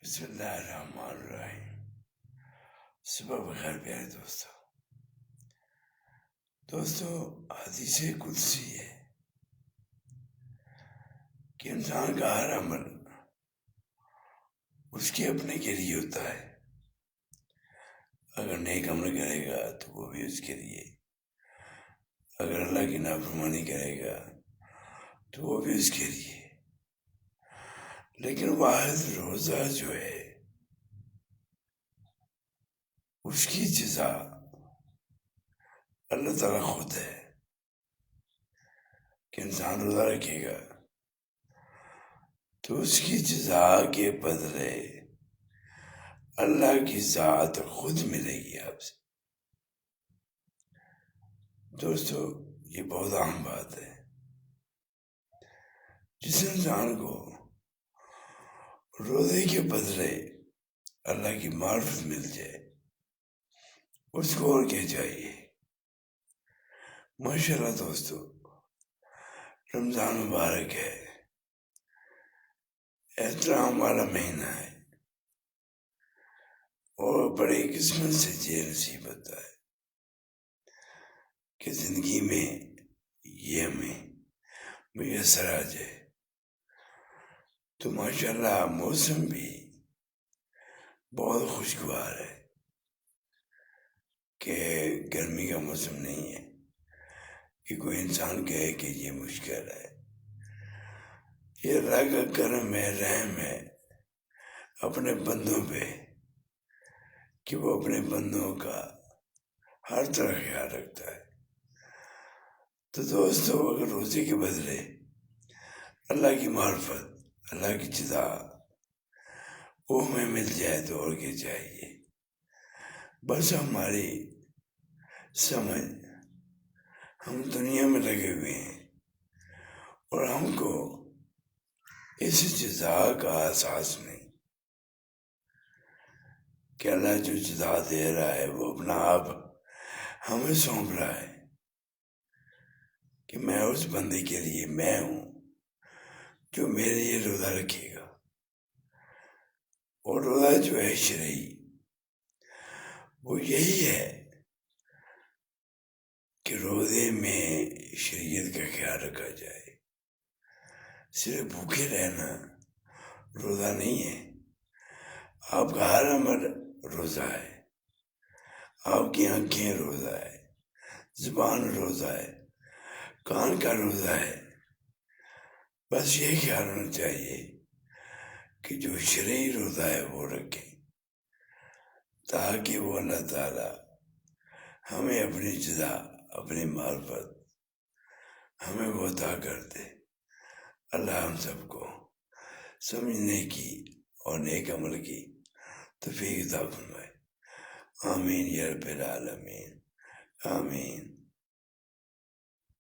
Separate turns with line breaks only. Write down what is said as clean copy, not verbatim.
بسم اللہ الرحمن الرحیم۔ صبح بخیر پیارے دوستو حدیث قدسی ہے کہ انسان کا ہر عمل اس کے اپنے کے لیے ہوتا ہے۔ اگر نیک عمل کرے گا تو وہ بھی اس کے لیے، اگر اللہ کی نافرمانی کرے گا تو وہ بھی اس کے لیے۔ لیکن واحد روزہ جو ہے اس کی جزا اللہ تعالیٰ خود ہے کہ انسان روزہ رکھے گا تو اس کی جزا کے بدلے اللہ کی ذات خود ملے گی آپ سے۔ دوستو یہ بہت اہم بات ہے۔ جس انسان کو روزے کے بدلے اللہ کی معرفت مل جائے اس کو اور کیا چاہیے۔ ماشاءاللہ دوستو، رمضان مبارک ہے، احترام والا مہینہ ہے اور بڑی قسمت سے یہ نصیب ہوتا ہے کہ زندگی میں یہ ہمیں میسر آ جائے۔ تو ماشاءاللہ موسم بھی بہت خوشگوار ہے کہ گرمی کا موسم نہیں ہے کہ کوئی انسان کہے کہ یہ مشکل ہے۔ یہ اللہ کا کرم ہے، رحم ہے اپنے بندوں پہ کہ وہ اپنے بندوں کا ہر طرح خیال رکھتا ہے۔ تو دوستو اگر روزے کے بدلے اللہ کی معرفت، اللہ کی جزا وہ ہمیں مل جائے تو اور کیا چاہیے۔ بس ہماری سمجھ، ہم دنیا میں لگے ہوئے ہیں اور ہم کو اس جزا کا احساس نہیں کہ اللہ جو جزا دے رہا ہے وہ اپنا آپ ہمیں سونپ رہا ہے کہ میں اس بندے کے لیے میں ہوں جو میرے لیے روزہ رکھے گا۔ اور روزہ جو ہے شرعی وہ یہی ہے کہ روزے میں شریعت کا خیال رکھا جائے۔ صرف بھوکے رہنا روزہ نہیں ہے، آپ کا ہر عمل روزہ ہے، آپ کی آنکھیں روزہ ہے، زبان روزہ ہے، کان کا روزہ ہے۔ بس یہ خیال ہونا چاہیے کہ جو شرعی روزہ ہے وہ رکھیں تاکہ وہ اللہ تعالیٰ ہمیں اپنی جزا، اپنی معرفت ہمیں وہ عطا کر دے۔ اللہ ہم سب کو سمجھنے کی اور نیک عمل کی توفیق عطا فرمائے۔ آمین یا رب العالمین، آمین۔